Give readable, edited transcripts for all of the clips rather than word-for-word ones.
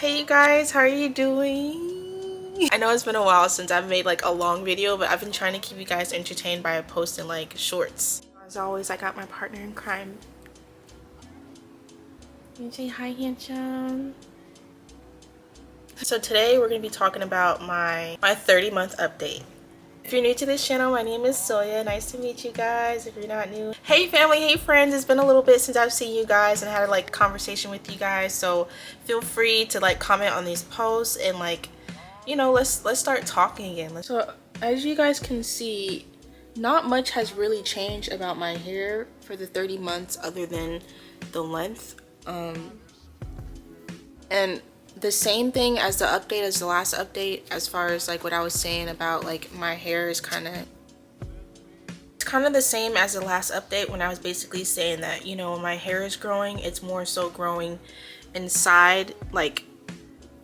Hey you guys, how are you doing? I know it's been a while since I've made like a long video, but I've been trying to keep you guys entertained by posting like shorts. As always, I got my partner in crime. Can you say hi, handsome? So today we're going to be talking about my 30-month update. If you're new to this channel, my name is Cilya. Nice to meet you guys if you're not new. Hey family, hey friends, it's been a little bit since I've seen you guys and had like conversation with you guys, so feel free to like comment on these posts and like, you know, let's start talking again. So as you guys can see, not much has really changed about my hair for the 30 months other than the length. And the same thing as the update as the last update, as far as like what I was saying about like my hair is kind of the same as the last update, when I was basically saying that, you know, when my hair is growing, it's more so growing inside like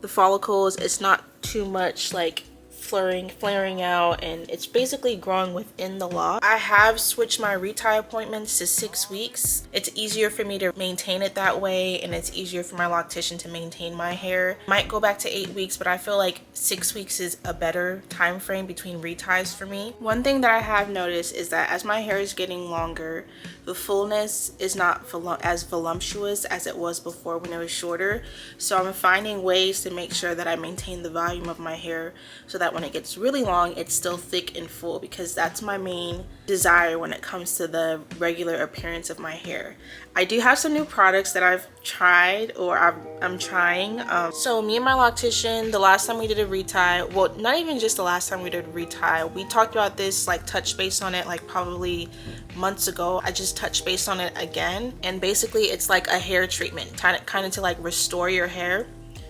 the follicles. It's not too much like flaring out, and it's basically growing within the lock. I have switched my retie appointments to 6 weeks. It's easier for me to maintain it that way, and it's easier for my loctician to maintain my hair. Might go back to 8 weeks, but I feel like 6 weeks is a better time frame between reties for me. One thing that I have noticed is that as my hair is getting longer, the fullness is not as voluptuous as it was before when it was shorter. So I'm finding ways to make sure that I maintain the volume of my hair so that when it gets really long, it's still thick and full, because that's my main desire when it comes to the regular appearance of my hair. I do have some new products that I've tried, or I'm trying. So me and my loctician, the last time we did a retie, well, not even just the last time we did a retie, we talked about this, like touch base on it like probably months ago. I just touched base on it again, and basically it's like a hair treatment, kind of to like restore your hair.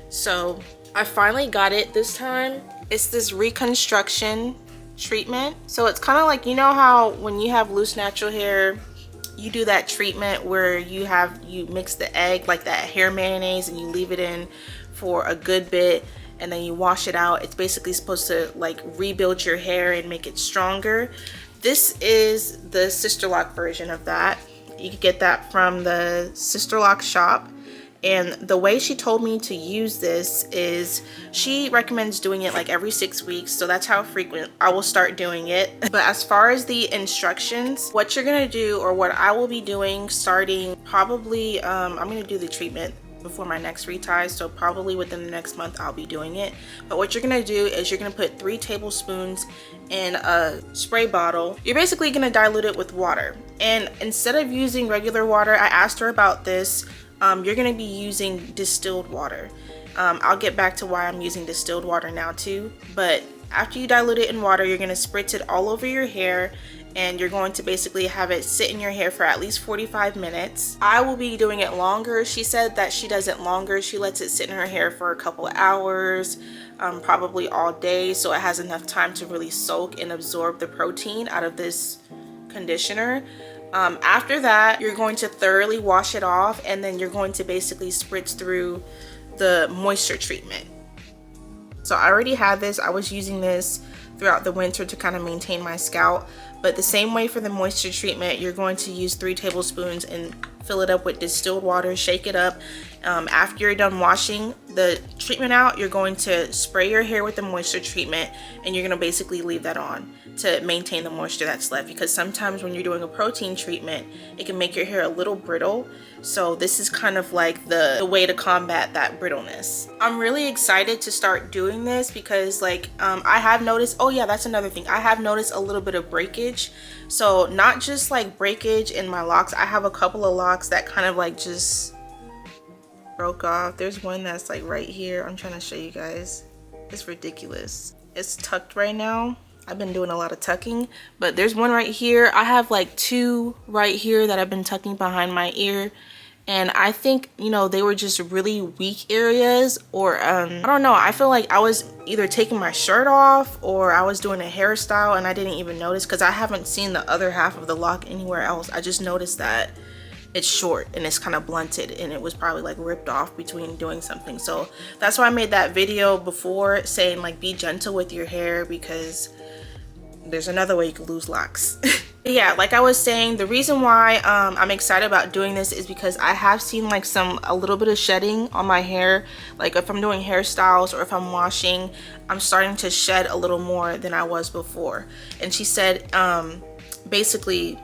So I finally got it this time. It's this reconstruction treatment. So it's kind of like, you know how when you have loose natural hair, you do that treatment where you mix the egg, like that hair mayonnaise, and you leave it in for a good bit, and then you wash it out. It's basically supposed to like rebuild your hair and make it stronger. This is the Sisterlocks version of that. You can get that from the Sisterlocks shop. And the way she told me to use this is she recommends doing it like every 6 weeks. So that's how frequent I will start doing it. But as far as the instructions, what you're gonna do, or what I will be doing starting probably, I'm gonna do the treatment before my next retie, so probably within the next month I'll be doing it. But what you're gonna do is you're gonna put 3 tablespoons in a spray bottle. You're basically gonna dilute it with water. And instead of using regular water, I asked her about this, you're gonna be using distilled water. I'll get back to why I'm using distilled water now too, but after you dilute it in water, you're gonna spritz it all over your hair, and you're going to basically have it sit in your hair for at least 45 minutes. I will be doing it longer. She said that she does it longer. She lets it sit in her hair for a couple of hours, probably all day, so it has enough time to really soak and absorb the protein out of this conditioner. After that, you're going to thoroughly wash it off, and then you're going to basically spritz through the moisture treatment. So I already had this. I was using this throughout the winter to kind of maintain my scalp, but the same way for the moisture treatment, you're going to use 3 tablespoons and fill it up with distilled water, shake it up. After you're done washing the treatment out, you're going to spray your hair with the moisture treatment, and you're going to basically leave that on to maintain the moisture that's left, because sometimes when you're doing a protein treatment, it can make your hair a little brittle. So this is kind of like the way to combat that brittleness. I'm really excited to start doing this because like I have noticed, oh yeah, that's another thing, I have noticed a little bit of breakage. So not just like breakage in my locks, I have a couple of locks that kind of like just broke off. There's one that's like right here. I'm trying to show you guys. It's ridiculous. It's tucked right now. I've been doing a lot of tucking, but there's one right here. I have like 2 right here that I've been tucking behind my ear, and I think, you know, they were just really weak areas, or I don't know, I feel like I was either taking my shirt off or I was doing a hairstyle and I didn't even notice, because I haven't seen the other half of the lock anywhere else. I just noticed that it's short and it's kind of blunted, and it was probably like ripped off between doing something. So that's why I made that video before saying like be gentle with your hair, because there's another way you can lose locks. Yeah, like I was saying, the reason why I'm excited about doing this is because I have seen like a little bit of shedding on my hair. Like if I'm doing hairstyles or if I'm washing, I'm starting to shed a little more than I was before. And she said basically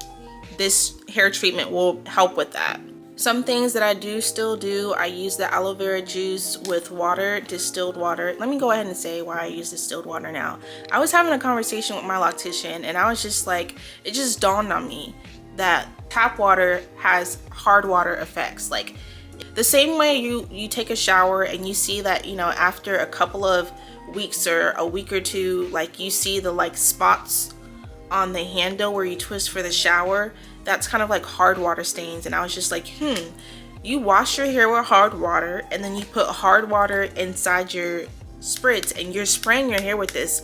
this hair treatment will help with that. Some things that I do still do, I use the aloe vera juice with water, distilled water. Let me go ahead and say why I use distilled water now. I was having a conversation with my loctician and I was just like, it just dawned on me that tap water has hard water effects. Like the same way you take a shower and you see that, you know, after a couple of weeks or a week or two, like you see the like spots on the handle where you twist for the shower, that's kind of like hard water stains. And I was just like, you wash your hair with hard water and then you put hard water inside your spritz and you're spraying your hair with this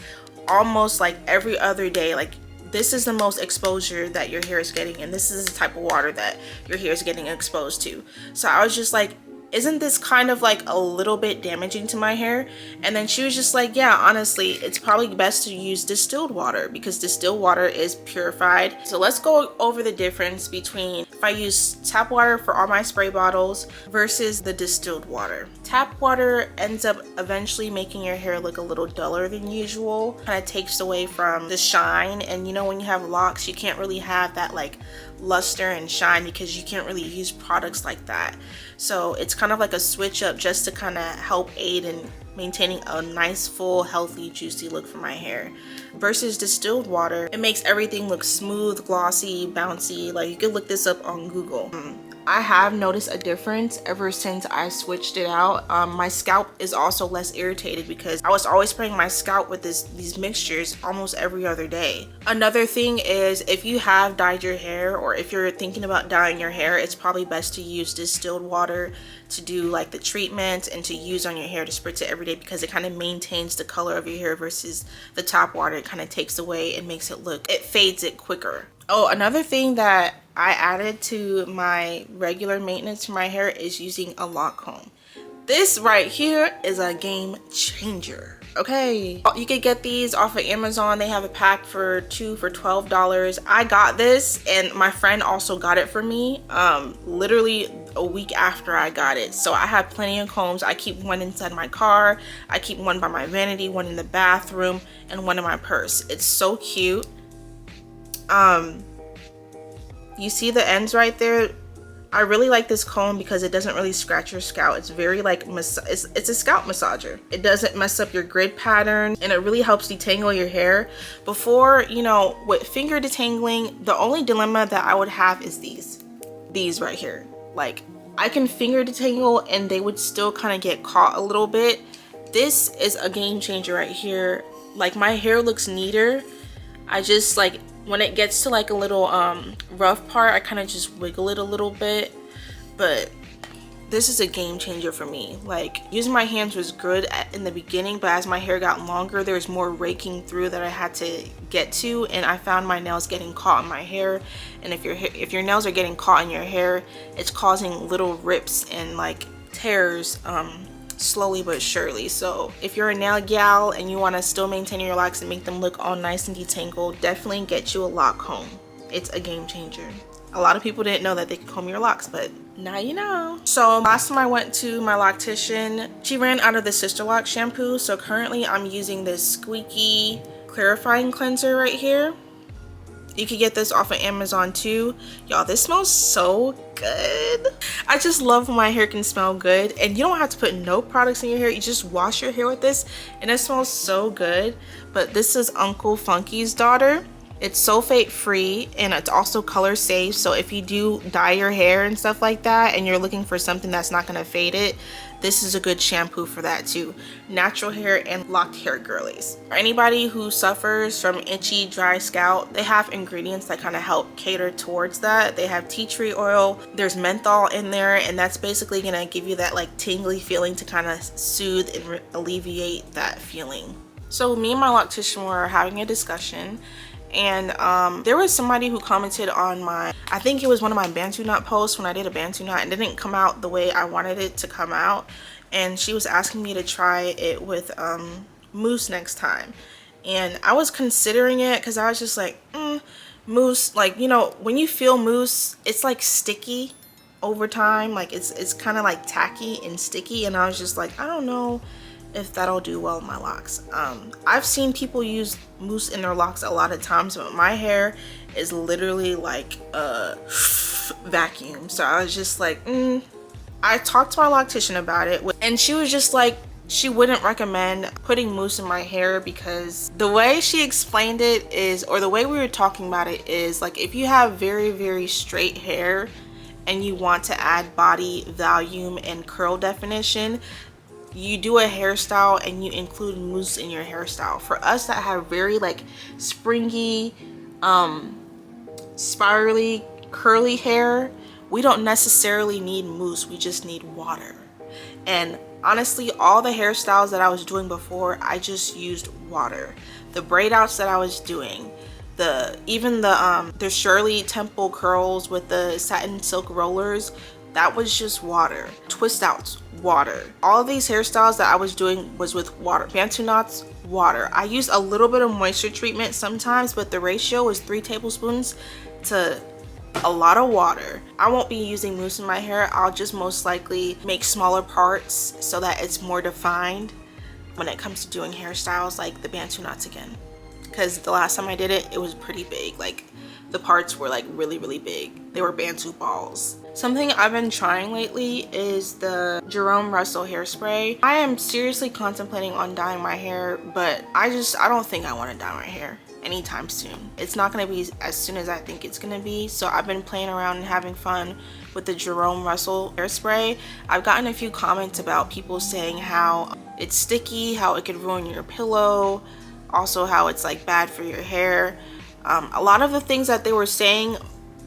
almost like every other day. Like this is the most exposure that your hair is getting, and this is the type of water that your hair is getting exposed to. So I was just like, isn't this kind of like a little bit damaging to my hair? And then she was just like, yeah, honestly, it's probably best to use distilled water because distilled water is purified. So let's go over the difference between if I use tap water for all my spray bottles versus the distilled water. Tap water ends up eventually making your hair look a little duller than usual. Kind of takes away from the shine. And you know, when you have locks, you can't really have that like luster and shine because you can't really use products like that. So it's kind of like a switch up just to kind of help aid in maintaining a nice, full, healthy, juicy look for my hair. Versus distilled water, it makes everything look smooth, glossy, bouncy. Like you could look this up on Google. I have noticed a difference ever since I switched it out. My scalp is also less irritated because I was always spraying my scalp with these mixtures almost every other day. Another thing is if you have dyed your hair or if you're thinking about dyeing your hair, it's probably best to use distilled water to do like the treatment and to use on your hair to spritz it every day because it kind of maintains the color of your hair versus the tap water. It kind of takes away and makes it fades it quicker. Oh, another thing that I added to my regular maintenance for my hair is using a lock comb. This right here is a game changer. Okay, you could get these off of Amazon. They have a pack for 2 for $12. I got this and my friend also got it for me literally a week after I got it. So I have plenty of combs. I keep one inside my car, I keep one by my vanity, one in the bathroom, and one in my purse. It's so cute. You see the ends right there? I really like this comb because it doesn't really scratch your scalp. It's very like it's a scalp massager. It doesn't mess up your grid pattern and it really helps detangle your hair. Before, you know, with finger detangling, the only dilemma that I would have is these right here. Like I can finger detangle and they would still kind of get caught a little bit. This is a game changer right here. Like my hair looks neater. I just like when it gets to like a little rough part, I kind of just wiggle it a little bit. But this is a game changer for me. Like using my hands was good in the beginning, but as my hair got longer, there's more raking through that I had to get to, and I found my nails getting caught in my hair. And if your nails are getting caught in your hair, it's causing little rips and like tears slowly but surely. So if you're a nail gal and you want to still maintain your locks and make them look all nice and detangled, definitely get you a lock comb. It's a game changer. A lot of people didn't know that they could comb your locks, but now you know. So last time I went to my loctician, she ran out of the Sisterlocks shampoo, so currently I'm using this squeaky clarifying cleanser right here. You can get this off of Amazon too. Y'all, this smells so good. I just love when my hair can smell good, and you don't have to put no products in your hair. You just wash your hair with this and it smells so good. But this is Uncle Funky's daughter. It's sulfate free and it's also color safe. So if you do dye your hair and stuff like that and you're looking for something that's not going to fade it, this is a good shampoo for that too. Natural hair and locked hair girlies. For anybody who suffers from itchy, dry scalp, they have ingredients that kind of help cater towards that. They have tea tree oil, there's menthol in there, and that's basically gonna give you that like tingly feeling to kind of soothe and alleviate that feeling. So me and my loctician were having a discussion, and there was somebody who commented on I think it was one of my Bantu knot posts when I did a Bantu knot and it didn't come out the way I wanted it to come out, and she was asking me to try it with mousse next time. And I was considering it because I was just like, mousse, like, you know, when you feel mousse, it's like sticky over time. Like it's kind of like tacky and sticky, and I was just like, I don't know if that'll do well in my locks. I've seen people use mousse in their locks a lot of times, but my hair is literally like a vacuum. So I was just like, I talked to my loctician about it, and she was just like, she wouldn't recommend putting mousse in my hair, because the way she explained it is, or the way we were talking about it is, like, if you have very straight hair and you want to add body volume and curl definition, you do a hairstyle and you include mousse in your hairstyle. For us that have very like springy, spirally, curly hair, we don't necessarily need mousse, we just need water. And honestly, all the hairstyles that I was doing before, I just used water. The braid outs that I was doing, even the Shirley Temple curls with the satin silk rollers, that was just water. Twist outs, water. All of these hairstyles that I was doing was with water. Bantu knots, water. I use a little bit of moisture treatment sometimes, but the ratio is 3 tablespoons to a lot of water. I won't be using mousse in my hair. I'll just most likely make smaller parts so that it's more defined when it comes to doing hairstyles like the Bantu knots again. Because the last time I did it, it was pretty big. Like, the parts were like really big. They were Bantu balls. Something I've been trying lately is the Jerome Russell hairspray. I am seriously contemplating on dyeing my hair, but I don't think I want to dye my hair anytime soon. It's not going to be as soon as I think it's going to be. So I've been playing around and having fun with the Jerome Russell hairspray. I've gotten a few comments about people saying how it's sticky, how it could ruin your pillow, also how it's like bad for your hair. A lot of the things that they were saying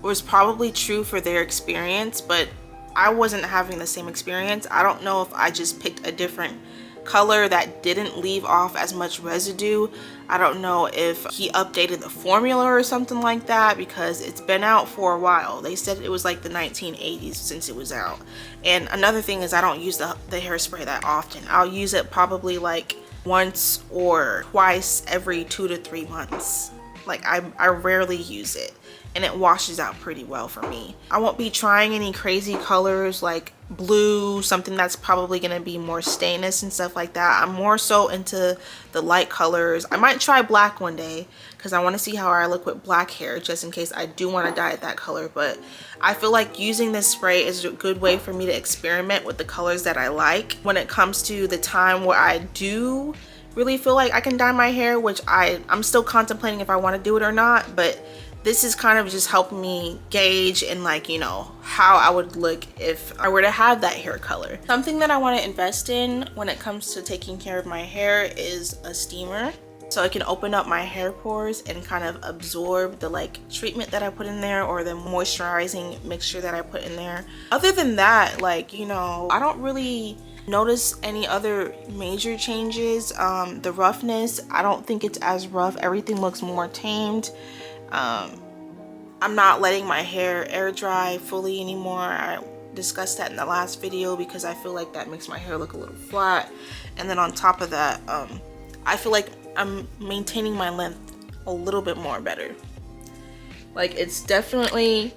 was probably true for their experience, but I wasn't having the same experience. I don't know if I just picked a different color that didn't leave off as much residue. I don't know if he updated the formula or something like that, because it's been out for a while. They said it was like the 1980s since it was out. And another thing is, I don't use the hairspray that often. I'll use it probably like once or twice every 2 to 3 months. Like, I rarely use it, and it washes out pretty well for me. I won't be trying any crazy colors like blue, something that's probably gonna be more stainless and stuff like that. I'm more so into the light colors. I might try black one day because I want to see how I look with black hair, just in case I do want to dye it that color. But I feel like using this spray is a good way for me to experiment with the colors that I like when it comes to the time where I do really feel like I can dye my hair, which I'm still contemplating if I want to do it or not. But this is kind of just helping me gauge and, like, you know, how I would look if I were to have that hair color. Something that I want to invest in when it comes to taking care of my hair is a steamer, so it can open up my hair pores and kind of absorb the like treatment that I put in there, or the moisturizing mixture that I put in there. Other than that, like, you know, I don't really notice any other major changes. The roughness, I don't think it's as rough. Everything looks more tamed. I'm not letting my hair air dry fully anymore. I discussed that in the last video because I feel like that makes my hair look a little flat. And then on top of that, I feel like I'm maintaining my length a little bit more better. Like, it's definitely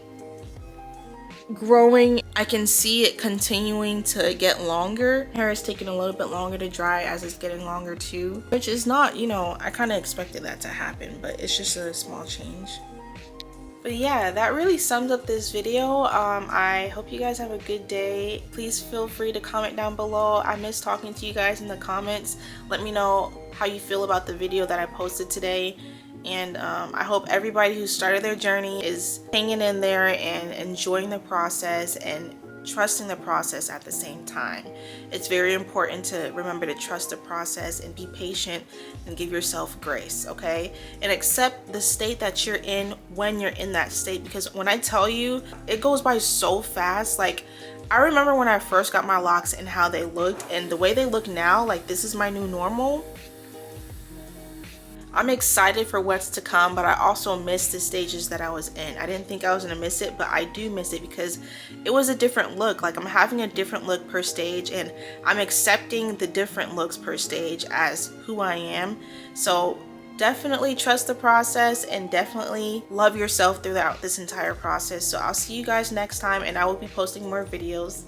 growing. I can see it continuing to get longer. Hair is taking a little bit longer to dry as it's getting longer too, which is not, you know, I kind of expected that to happen, but it's just a small change. But yeah, that really sums up this video. I hope you guys have a good day. Please feel free to comment down below. I miss talking to you guys in the comments. Let me know how you feel about the video that I posted today. And I hope everybody who started their journey is hanging in there and enjoying the process and trusting the process at the same time. It's very important to remember to trust the process and be patient and give yourself grace, okay? And accept the state that you're in when you're in that state, because when I tell you, it goes by so fast. Like, I remember when I first got my locks and how they looked, and the way they look now, like, this is my new normal. I'm excited for what's to come, but I also miss the stages that I was in. I didn't think I was gonna miss it, but I do miss it because it was a different look. Like, I'm having a different look per stage, and I'm accepting the different looks per stage as who I am. So definitely trust the process and definitely love yourself throughout this entire process. So I'll see you guys next time, and I will be posting more videos.